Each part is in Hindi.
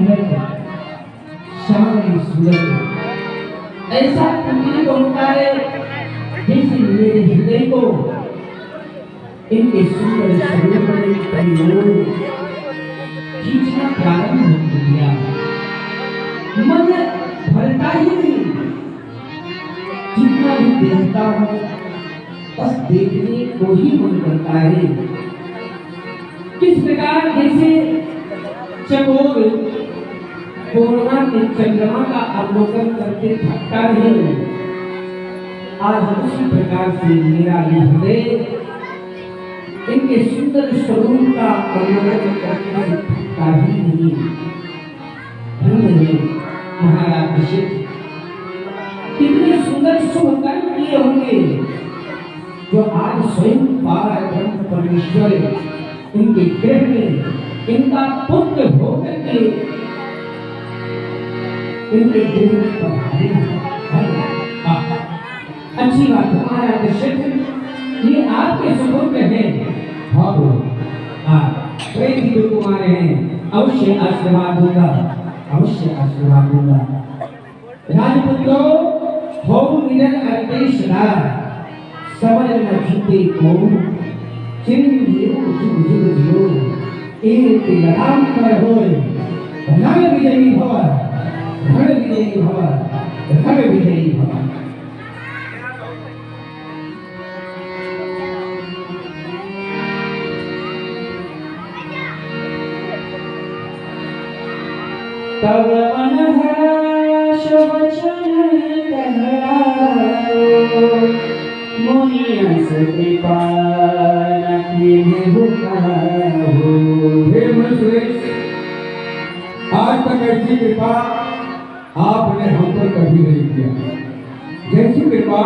मूरत श्यामली सूरत ऐसा प्रतीत होता है जैसे मेरे हृदय को इनके सुंदर स्वरूप ने अपनी ओर खींचना प्रारंभ हो गया। मन भरता ही नहीं, जितना भी देखता हूँ बस देखने को ही मन करता है। किस प्रकार जैसे चकोर पूर्णिमा के चंद्रमा का अवलोकन करके थकता है, आज उसी प्रकार से मेरा हृदय इनके सुंदर स्वरूप का अवलोकन करने से थकता ही नहीं। महाराज दशरथ कितने सुंदर शुभ कर्म किए होंगे जो आज स्वयं पार ब्रह्म परमेश्वर इनके गृह में इनका पुत्र होकर के इनके गृह में पधारे। अच्छी बात महाराज दशरथ, ये आपके सुपुत्र हैं। हाँ प्रेम कुमार हैं, अवश्य आशीर्वाद होगा, अवश्य आशीर्वाद होगा। राजपुत्रों हो निरल अर्देश राज समर न छूटे को चिरंजीव जुग जुग जियो एक लगाम पर होए रण विजयी भव, रण विजयी भव, रण विजयी भव। तब अनहर्ष वचन कहलाओ, मुनियस कृपा कीन्हु कहो। हे मुनिश्रेष्ठ, आज तक ऐसी कृपा आपने हम पर कभी नहीं किया। जैसी कृपा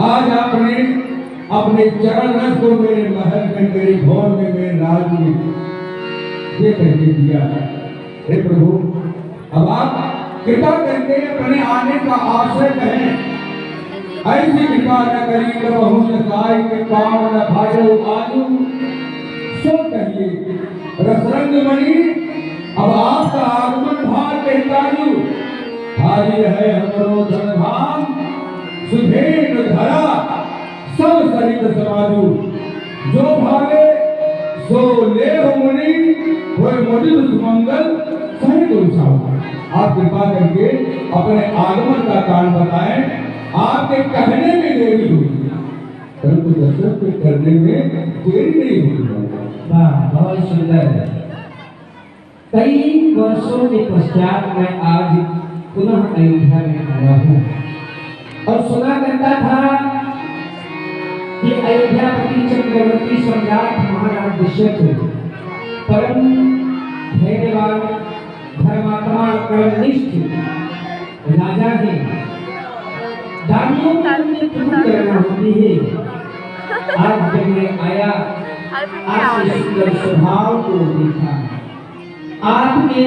आज आपने अपने चरण रस को मेरे महल में, मेरे भवन में, मेरे राज में ये करके दिया है। हे प्रभु, अब आप कृपा करके अपने आने का आश्रय करें। ऐसी कृपा न करी कबहू न साई के पाँव न भाजो आजू सो कहिए रसरंग मणि, अब आपका आगमन भार कहताजू हाजिर है हमरो धनधाम सुधेन धरा सब सरित समाजू। जो भावे सो ले हो मुनि, वो मुझे सुमंगल सही आप कृपा करके अपने आगमन का कारण बताएं। आपके कहने में देरी हुई, परंतु दशरथ के करने में देरी नहीं हुई। बहुत सुंदर। कई वर्षों के पश्चात मैं आज पुनः अयोध्या में आया हूँ और सुना करता था कि अयोध्यापति चक्रवर्ती सम्राट महाराज दशरथ परम धैर्यवान धर्मात्मा कर्मनिष्ठ राजा है। दानियों की पूर्ण करना होती है। आज जब मैं आया, आपके सुंदर स्वभाव को देखा, आपके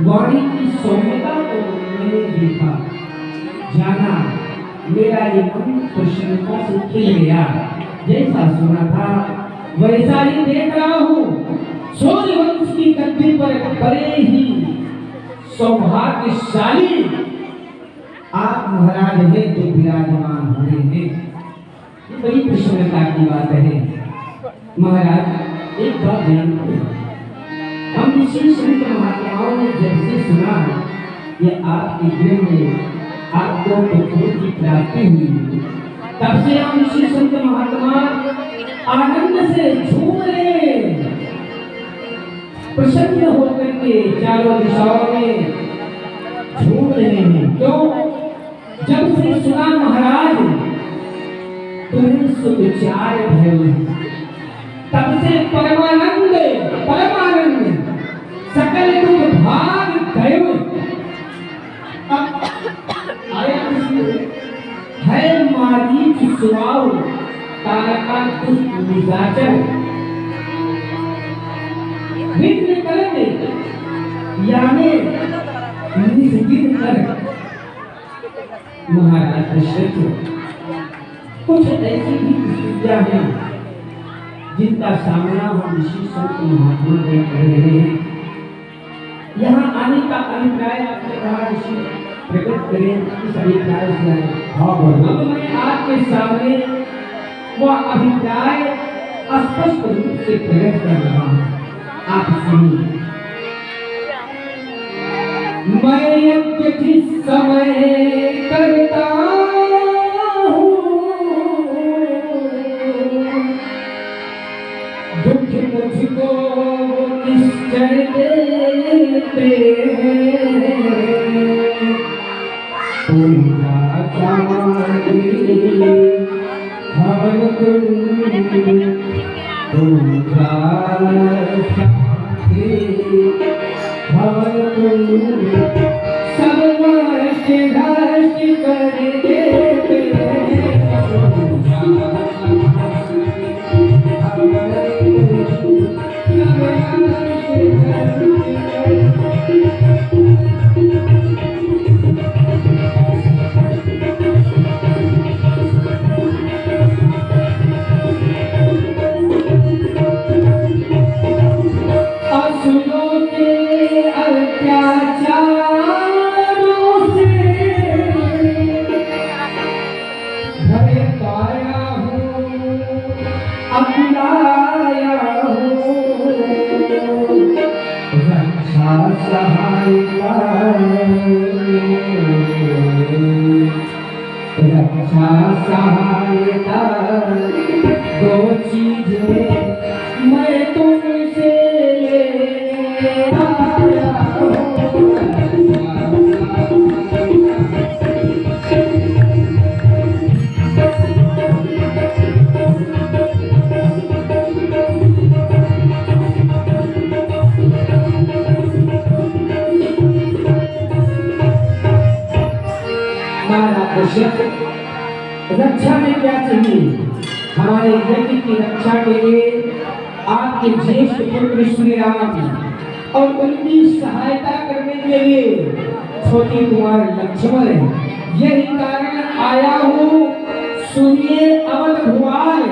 वाणी की सौम्यता को मैंने देखा, जाना मेरा ये मन प्रसन्नता से खिल गया। जैसा सुना था वैसा ही देख रहा हूँ। सूर्यवंश की गद्दी पर बड़े ही सौभाग्यशाली आप महाराज हैं जो विराजमान हुए हैं। ये बड़ी प्रसन्नता की बात है। महाराज एक बात ध्यान करें, हम ऋषि संत महात्माओं ने जब से सुना कि आपके गृह में आपको पुत्रों की प्राप्ति हुई, तब से हम ऋषि संत महात्मा आनंद से झूम रहे हैं, प्रसन्न होकर के चारों दिशाओं में झूम रहे हैं। क्यों? जब से सुना महाराज तुम्हें सुविचार भय, तब से परमानंद परमानंद सकल दुख भाग गए। है मारीच सुवाव तारका दुष्ट निशाचर विघ्न करते यानी निष्विघ्न कर। महाराज दशरथ कुछ ऐसी भी स्थितियां हैं जिनका सामना हम ऋषि संत महात्मा में कर रहे हैं। यहाँ आने का अभिप्राय आपने कहा ऋषि प्रकट करें इस अभिप्राय से आए। हाँ बोलो। अब मैं आपके सामने वह अभिप्राय स्पष्ट रूप से प्रकट कर रहा हूँ, आप सुनिए। मैं यज्ञ जिस समय करता हूँ, दुख मुझको निश्चय देते हैं, पूजा समाधि हवन पूजा समाधि हवन सब नष्ट कर देते हैं, पूजा असुरों के अत्याचारों से भय पाया हूँ, अपनाया हूँ, रक्षा सहायता रक्षा सहायता दो चीजें मैं तुमसे आया रक्षा में क्या चाहिए? हमारे यज्ञ की रक्षा के लिए आपके ज्येष्ठ पुत्र श्री राम और उनकी सहायता करने के लिए छोटे कुमार लक्ष्मण है। यही कारण आया हूँ, सुनिए अवध भुआल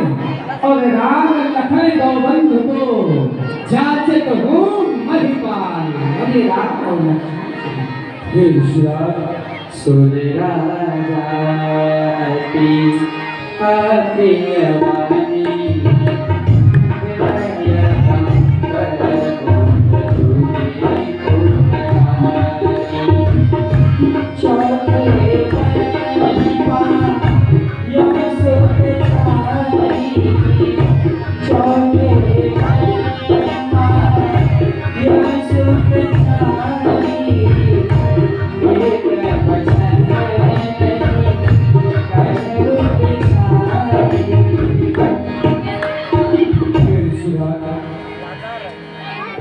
और राम लखन गौबंध को जाचक हूँ महिपाल। अरे राम और लक्ष्मण सुरराजा प्रियवाणी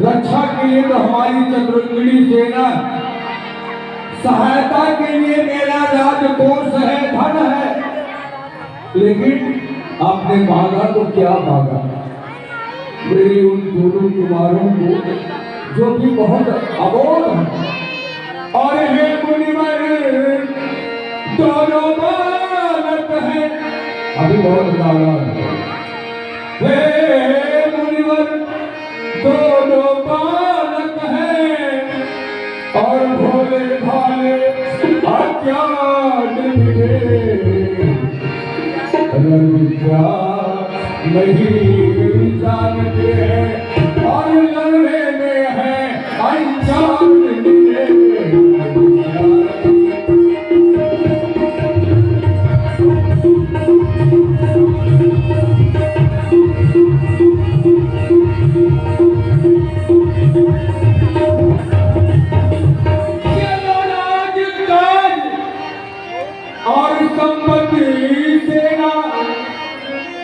रक्षा के लिए तो हमारी चतुर्ंगिणी सेना, सहायता के लिए मेरा राजकोष है, धन है, लेकिन आपने मांगा तो क्या मांगा? मेरी उन दोनों कुमारों को जो कि बहुत अबोध है, और हे मुनिवर दोनों बालक है, अभी बहुत नाराज है। हे मुनिवर दोनों बालक हैं और भोले भाले अज्ञान विद्या नहीं जानते हैं और लड़ने में है अनजान। और संपत्ति सेना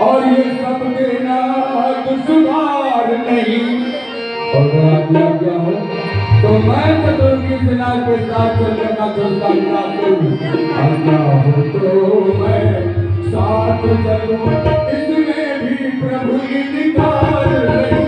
और ये सब देना दुश्वार नहीं, और आज्ञा क्या हो तो मैं चतुर्ंगी सेना के साथ चलने का चलता करूं, आज्ञा हो तो मैं साथ चलूं, इसमें भी प्रभु इनकार नहीं।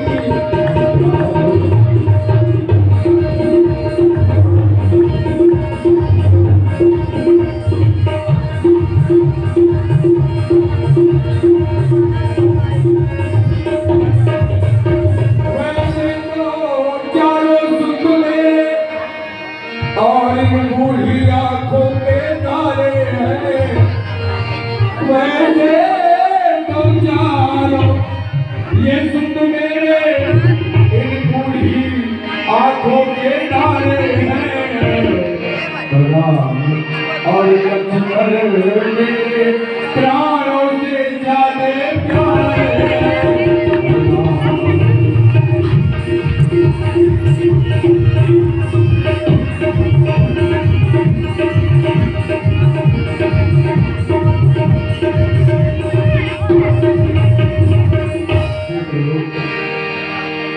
आंखों के तारे हैं राम और लक्ष्मण मेरे प्राणों से ज्यादा प्यारे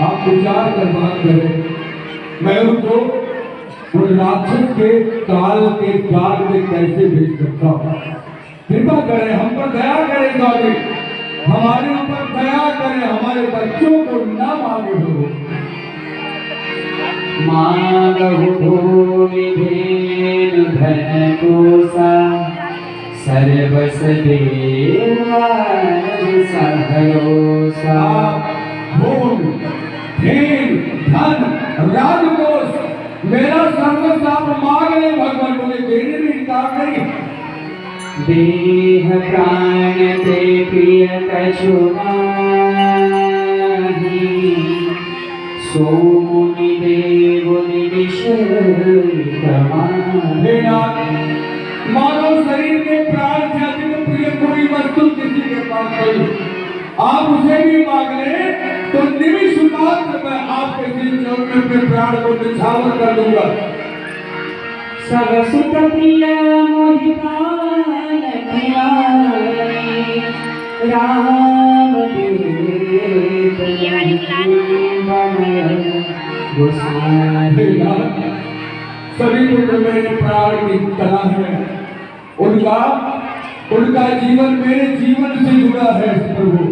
आप विचार कर बात करें, मैं उनको उन राक्षस के काल के जाल में कैसे भेज सकता हूँ? कृपा करें, हम पर दया करें स्वामी, हमारे ऊपर दया करें, हमारे बच्चों को न मांगे हो। मांगहु भूमि धेनु धन कोसा सर्वस देवा सहयोसा। भूमि, धेनु, धन, राजकोष, मेरा सर्वस्व आप मांग ले भगवान, मुझे देने में इनकार नहीं। देह प्राण ते प्रिय कछु नाहि, सो मुनि देव निमिष हे नाथ, मानव शरीर के प्राण से अधिक प्रिय कोई वस्तु किसी के पास नहीं। आप उसे भी मांग ले तो निमिष मात्र मैं आपके दिल में अपने प्राण को निछावर कर दूंगा। सब सुत प्रिय मोहि प्राण प्यारे, राम देव गोसाई। सभी पुत्र मेरे प्राण की कला है, उनका जीवन मेरे जीवन से जुड़ा है प्रभु,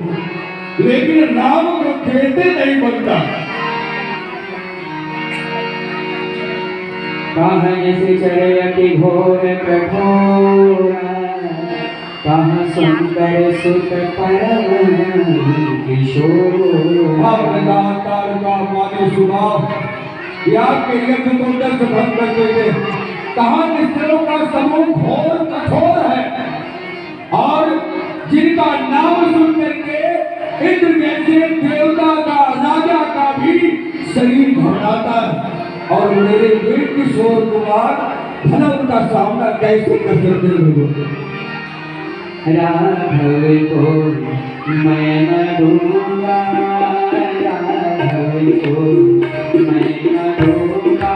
लेकिन राम को कहते नहीं बनता। कहाँ जैसे चढ़े अति घोर कठोरा, कहाँ सुंदर सुत परम किशोर। आपने दातार का माने स्वभाव या के यज्ञ को दस भंग कर देते। कहाँ निश्चलों का समूह घोर कठोर है और जिनका नाम सुन करके इंद्र जैसे देवता का राजा का भी शरीर घबराता है, और मेरे वीर किशोर कुमार धर्म का सामना कैसे कर सकते लोग? राघव को मैं न दूंगा, राघव को मैं न दूंगा।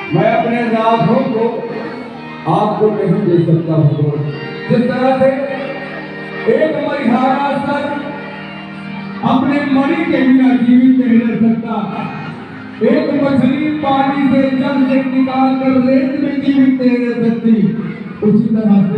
मैं अपने राघव को आपको नहीं दे सकता भगवान। जिस तरह से एक मरिहारा सर अपने मणि के बिना जीवित नहीं रह सकता, एक मछली पानी से जल से निकाल कर रेत में जीवित नहीं रह सकती, उसी तरह से